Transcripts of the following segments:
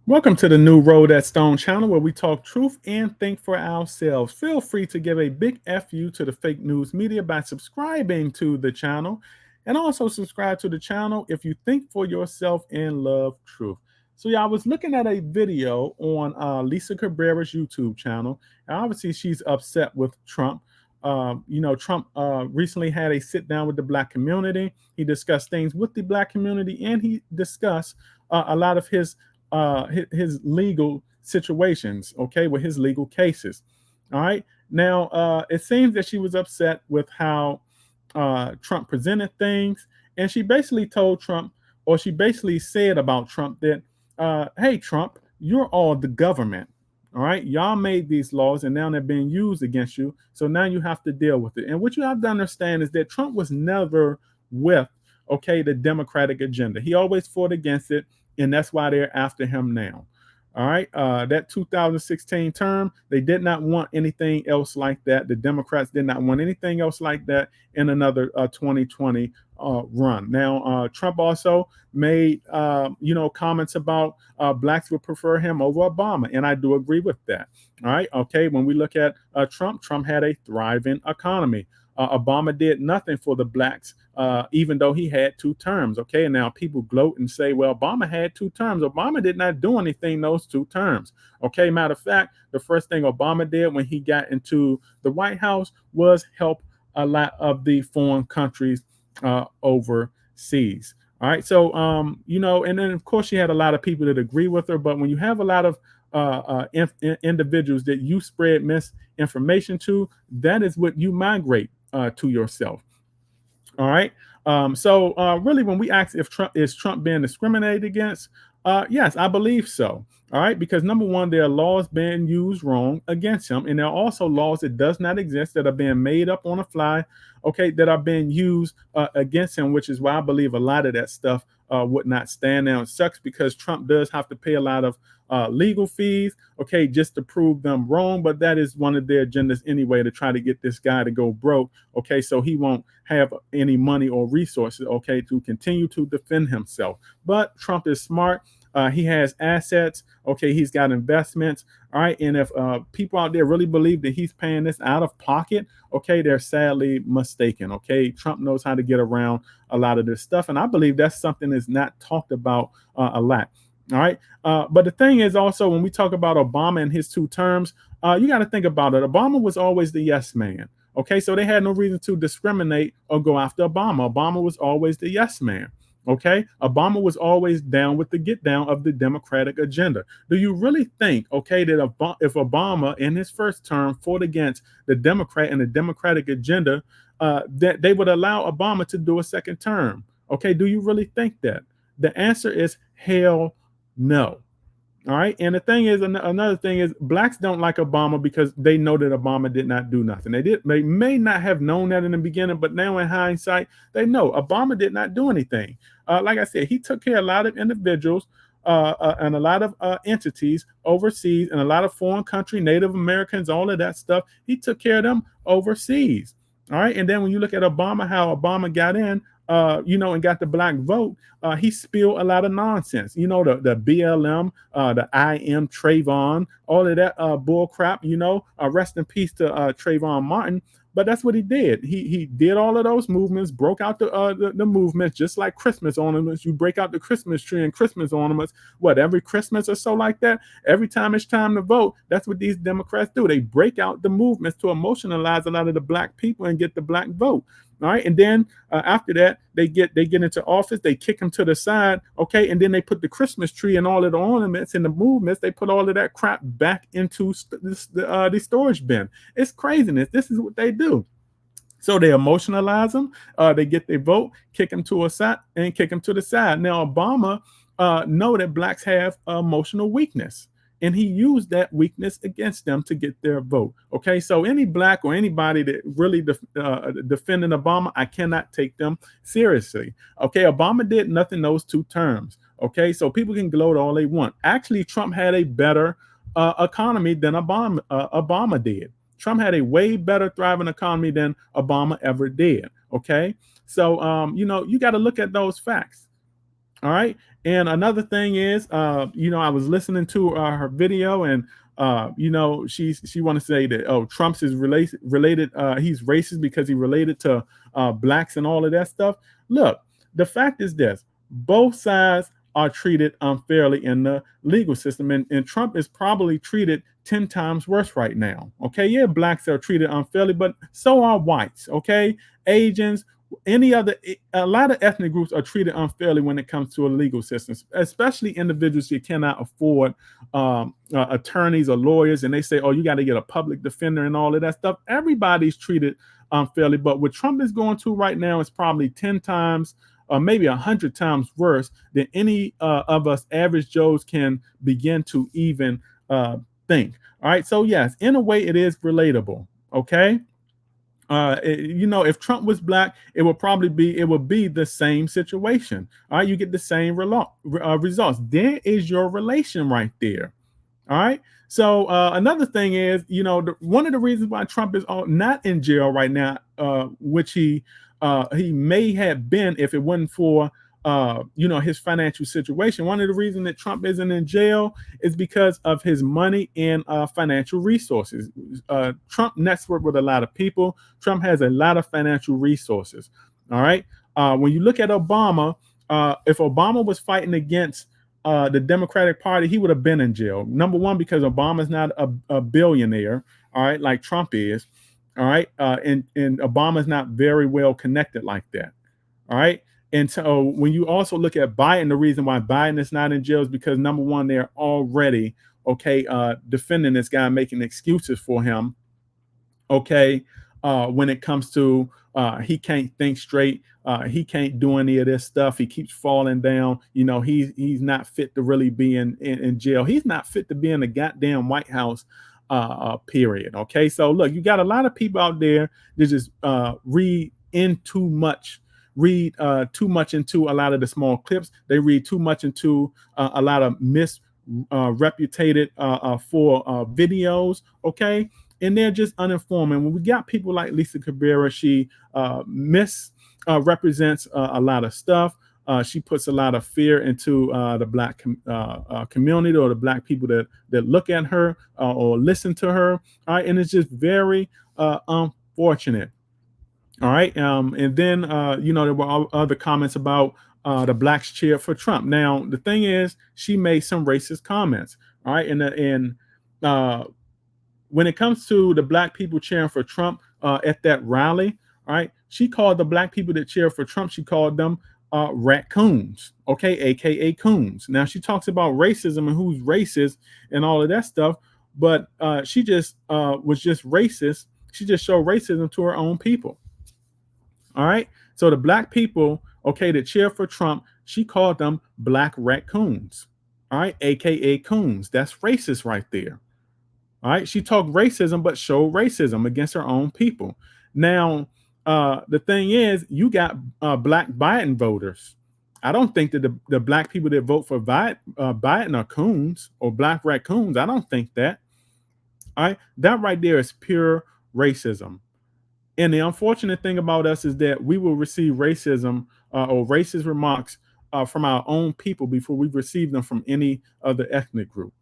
Welcome to the New Road at Stone channel where we talk truth and think for ourselves. Feel free to give a big FU to the fake news media by subscribing to the channel and also subscribe to the channel if you think for yourself and love truth. So, yeah, I was looking at a video on Lisa Cabrera's YouTube channel, and obviously she's upset with Trump. Trump recently had a sit down with the black community. He discussed things with the black community and he discussed a lot of his legal situations, okay, with his legal cases. All right. Now, it seems that she was upset with how Trump presented things. And she basically told Trump, or she basically said about Trump that, hey, Trump, you're all the government. All right. Y'all made these laws and now they're being used against you. So now you have to deal with it. And what you have to understand is that Trump was never with, okay, the Democratic agenda. He always fought against it and that's why they're after him now. All right, that 2016 term, they did not want anything else like that. The Democrats did not want anything else like that in another 2020 run. Now, Trump also made comments about blacks would prefer him over Obama, and I do agree with that. All right, okay. When we look at Trump had a thriving economy. Obama did nothing for the blacks, even though he had two terms. Okay, and now people gloat and say, well, Obama had two terms. Obama did not do anything those two terms. Okay, matter of fact, the first thing Obama did when he got into the White House was help a lot of the foreign countries overseas. All right, so and then of course she had a lot of people that agree with her, but when you have a lot of individuals that you spread misinformation to, that is what you migrate to yourself. All right. Really, when we ask if Trump being discriminated against, yes, I believe so. All right, because number one, there are laws being used wrong against him, and there are also laws that does not exist that are being made up on the fly. Okay, that are being used against him, which is why I believe a lot of that stuff would not stand. Now it sucks because Trump does have to pay a lot of legal fees, okay, just to prove them wrong. But that is one of their agendas anyway, to try to get this guy to go broke, okay, so he won't have any money or resources, okay, to continue to defend himself. But Trump is smart. He has assets. Okay, he's got investments. All right, and if people out there really believe that he's paying this out of pocket, okay, they're sadly mistaken. Okay, Trump knows how to get around a lot of this stuff, and I believe that's something that's not talked about a lot. All right, but the thing is also when we talk about Obama and his two terms, you got to think about it. Obama was always the yes man. Okay, so they had no reason to discriminate or go after Obama. Obama was always the yes man. Okay, Obama was always down with the get down of the Democratic agenda. Do you really think, okay, that if Obama in his first term fought against the Democrat and the Democratic agenda, that they would allow Obama to do a second term? Okay, do you really think that? The answer is hell no. All right. And the thing is, another thing is, blacks don't like Obama because they know that Obama did not do nothing. They may not have known that in the beginning, but now in hindsight, they know Obama did not do anything. Like I said, he took care of a lot of individuals and a lot of entities overseas and a lot of foreign country, Native Americans, all of that stuff. He took care of them overseas. All right. And then when you look at Obama, how Obama got in, and got the black vote, he spilled a lot of nonsense. The BLM, the I am Trayvon, all of that bull crap, rest in peace to Trayvon Martin. But that's what he did. He did all of those movements, broke out the movements, just like Christmas ornaments. You break out the Christmas tree and Christmas ornaments. What, every Christmas or so like that? Every time it's time to vote, that's what these Democrats do. They break out the movements to emotionalize a lot of the black people and get the black vote. All right, and then after that, they get into office. They kick them to the side, okay, and then they put the Christmas tree and all of the ornaments and the movements. They put all of that crap back into the storage bin. It's craziness. This is what they do. So they emotionalize them. They get their vote, kick them to a side, and kick them to the side. Now Obama know that blacks have emotional weakness, and he used that weakness against them to get their vote. Okay, so any black or anybody that really defending Obama, I cannot take them seriously. Okay, Obama did nothing those two terms. Okay, so people can gloat all they want. Actually, Trump had a better economy than Obama did. Trump had a way better thriving economy than Obama ever did. Okay, so you got to look at those facts. All right. And another thing is, I was listening to her video, and she want to say that, oh, Trump's is related. He's racist because he related to blacks and all of that stuff. Look, the fact is this: both sides are treated unfairly in the legal system, and Trump is probably treated 10 times worse right now. Okay, yeah, blacks are treated unfairly, but so are whites. Okay, Asians, any other, a lot of ethnic groups are treated unfairly when it comes to a legal system, especially individuals who cannot afford attorneys or lawyers, and they say, oh, you got to get a public defender and all of that stuff. Everybody's treated unfairly, but what Trump is going to right now is probably 10 times or maybe 100 times worse than any of us average Joes can begin to even think. All right, so yes, in a way it is relatable. Okay, if Trump was black, it would be the same situation. All right, you get the same results. There is your relation right there. All right. So another thing is, one of the reasons why Trump is not in jail right now, which he may have been if it wasn't for his financial situation. One of the reasons that Trump isn't in jail is because of his money and financial resources. Trump networked with a lot of people. Trump has a lot of financial resources. All right. When you look at Obama, if Obama was fighting against the Democratic Party, he would have been in jail. Number one, because Obama's not a billionaire, all right, like Trump is, all right, and Obama's not very well connected like that, all right. And so when you also look at Biden, the reason why Biden is not in jail is because number one, they're already defending this guy, making excuses for him, okay, when it comes to he can't think straight, he can't do any of this stuff, he keeps falling down, he's not fit to really be in jail, he's not fit to be in the goddamn White House, period. Okay, so look, you got a lot of people out there that just read too much into a lot of the small clips. They read too much into a lot of reputed for videos. Okay, and they're just uninformed. And when we got people like Lisa Cabrera, she represents a lot of stuff. She puts a lot of fear into the black community, or the black people that look at her or listen to her. All right, and it's just very unfortunate. All right, and then there were other comments about the blacks cheer for Trump. Now the thing is, she made some racist comments. All right, and uh, when it comes to the black people cheering for Trump at that rally, all right, she called the black people that cheer for Trump, she called them raccoons, okay, aka coons. Now she talks about racism and who's racist and all of that stuff, but she just was just racist. She just showed racism to her own people. All right. So the black people, okay, that cheer for Trump, she called them black raccoons. All right, aka coons. That's racist right there. All right. She talked racism, but showed racism against her own people. Now, the thing is, you got black Biden voters. I don't think that the black people that vote for Biden are coons or black raccoons. I don't think that. All right. That right there is pure racism. And the unfortunate thing about us is that we will receive racism or racist remarks from our own people before we receive them from any other ethnic group.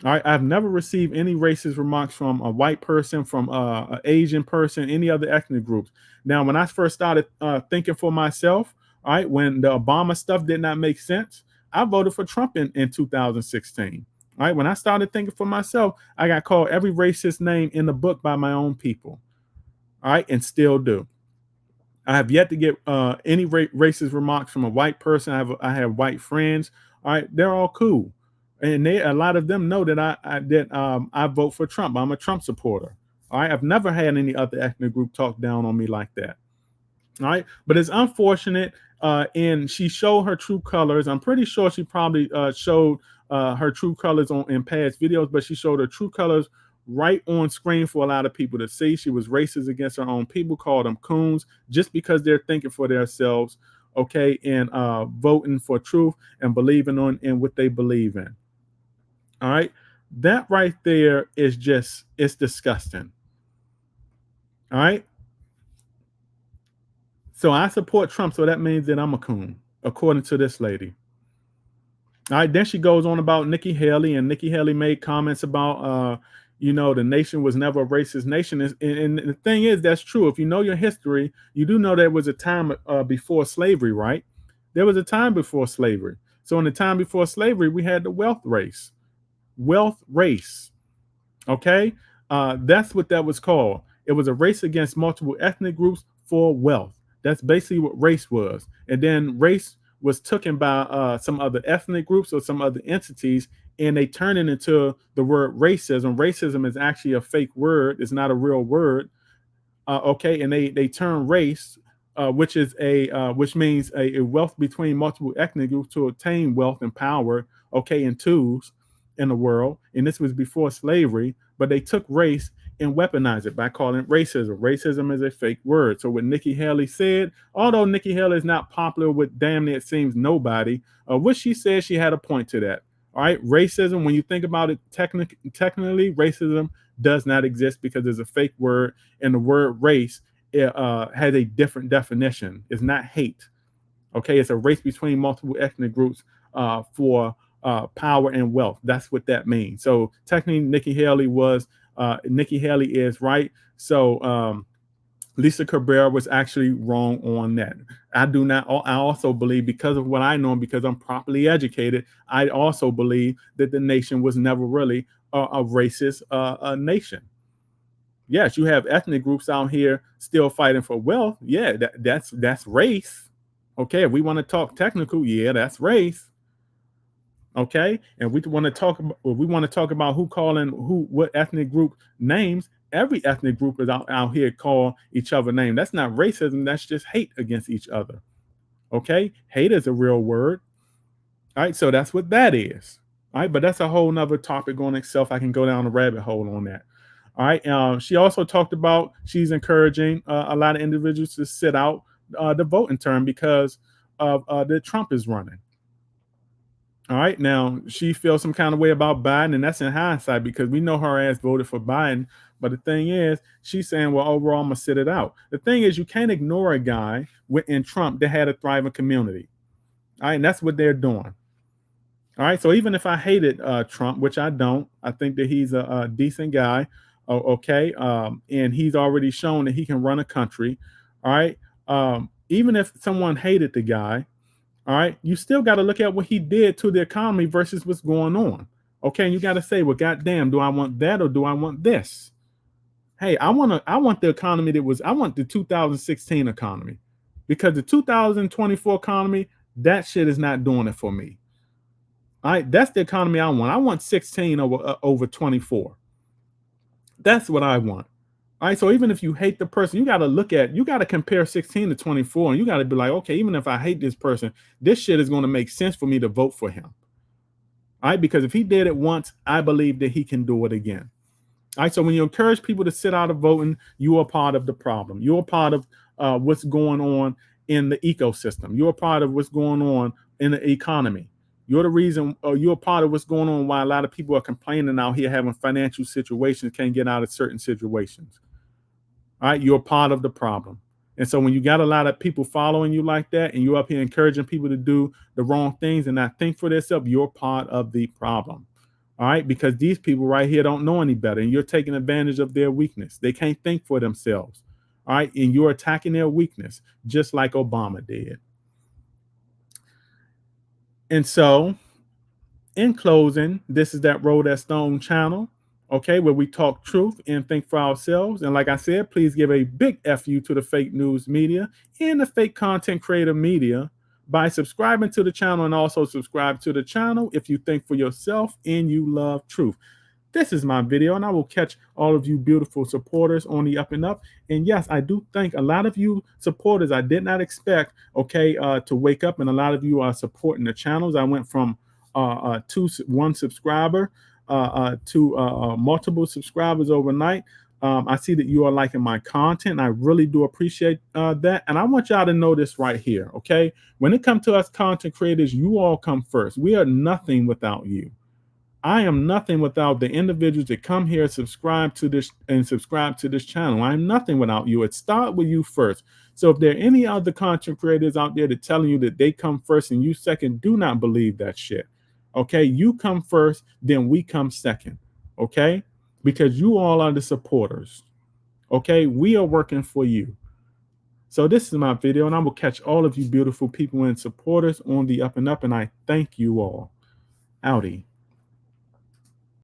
All right, I've never received any racist remarks from a white person, from an Asian person, any other ethnic groups. Now, when I first started thinking for myself, all right, when the Obama stuff did not make sense, I voted for Trump in 2016. All right, when I started thinking for myself, I got called every racist name in the book by my own people. All right, and still do. I have yet to get any racist remarks from a white person. I have white friends. All right, they're all cool, and a lot of them know that I vote for Trump. I'm a Trump supporter. All right, I've never had any other ethnic group talk down on me like that. All right, but it's unfortunate. And she showed her true colors. I'm pretty sure she probably showed her true colors in past videos, but she showed her true colors right on screen for a lot of people to see. She was racist against her own people, called them coons, just because they're thinking for themselves, okay, and voting for truth and believing in what they believe in. All right, that right there is it's disgusting. All right. So I support Trump, so that means that I'm a coon, according to this lady. All right, then she goes on about Nikki Haley, and Nikki Haley made comments about, the nation was never a racist nation. And the thing is, that's true. If you know your history, you do know there was a time before slavery, right? There was a time before slavery. So in the time before slavery, we had the wealth race. Wealth race. Okay, that's what that was called. It was a race against multiple ethnic groups for wealth. That's basically what race was. And then race was taken by some other ethnic groups or some other entities, and they turn it into the word racism. Racism is actually a fake word. It's not a real word. Okay, and they term race, which means a wealth between multiple ethnic groups to obtain wealth and power. Okay, and tools in the world, and this was before slavery. But they took race and weaponized it by calling it racism. Racism is a fake word. So what Nikki Haley said, although Nikki Haley is not popular with damn near it seems nobody, what she said, she had a point to that. All right, racism. When you think about it, technically, racism does not exist because it's a fake word, and the word race has a different definition. It's not hate. Okay, it's a race between multiple ethnic groups for power and wealth. That's what that means. So technically, Nikki Haley is right. So Lisa Cabrera was actually wrong on that. I do not. I also believe, because of what I know and because I'm properly educated, I also believe that the nation was never really a racist nation. Yes, you have ethnic groups out here still fighting for wealth. Yeah, that's race. Okay, if we want to talk technical, yeah, that's race. Okay, and we want to talk about who calling who what ethnic group names. Every ethnic group is out here call each other name. That's not racism. That's just hate against each other. Okay, hate is a real word. All right, so that's what that is. All right, but that's a whole nother topic on itself. I can go down a rabbit hole on that. All right. She also talked about she's encouraging a lot of individuals to sit out the voting term because of that Trump is running. All right. Now she feels some kind of way about Biden, and that's in hindsight because we know her ass voted for Biden. But the thing is, she's saying, well, overall, I'm gonna sit it out. The thing is, you can't ignore a guy in Trump that had a thriving community. All right, and that's what they're doing. All right. So even if I hated Trump, which I don't, I think that he's a decent guy. Okay. And he's already shown that he can run a country. All right. Even if someone hated the guy, all right, you still got to look at what he did to the economy versus what's going on. Okay. And you got to say, well, goddamn, do I want that or do I want this? Hey, I want the economy I want the 2016 economy, because the 2024 economy, that shit is not doing it for me. All right, that's the economy I want. I want 16 over 24. That's what I want. All right, so even if you hate the person, you got to compare 16 to 24, and you got to be like, okay, even if I hate this person, this shit is going to make sense for me to vote for him. All right, because if he did it once, I believe that he can do it again. All right, so when you encourage people to sit out of voting, you are part of the problem. You're part of what's going on in the ecosystem. You're part of what's going on in the economy. You're the reason, or you're part of what's going on why a lot of people are complaining out here having financial situations, can't get out of certain situations. All right, you're part of the problem. And so when you got a lot of people following you like that, and you're up here encouraging people to do the wrong things and not think for themselves, you're part of the problem. All right, because these people right here don't know any better, and you're taking advantage of their weakness. They can't think for themselves. All right, and you're attacking their weakness, just like Obama did. And so, in closing, this is that Roll That Stone channel, okay, where we talk truth and think for ourselves. And like I said, please give a big FU to the fake news media and the fake content creator media by subscribing to the channel, and also subscribe to the channel if you think for yourself and you love truth. This is my video, and I will catch all of you beautiful supporters on the up and up. And yes, I do thank a lot of you supporters I did not expect, okay, to wake up, and a lot of you are supporting the channels. I went from one subscriber to multiple subscribers overnight. I see that you are liking my content. I really do appreciate that. And I want y'all to know this right here, okay? When it comes to us content creators, you all come first. We are nothing without you. I am nothing without the individuals that come here, subscribe to this channel. I'm nothing without you. It starts with you first. So if there are any other content creators out there that telling you that they come first and you second, do not believe that shit. Okay, you come first, then we come second. Okay, because you all are the supporters. Okay, we are working for you. So this is my video, and I will catch all of you beautiful people and supporters on the up and up, and I thank you all. Outie.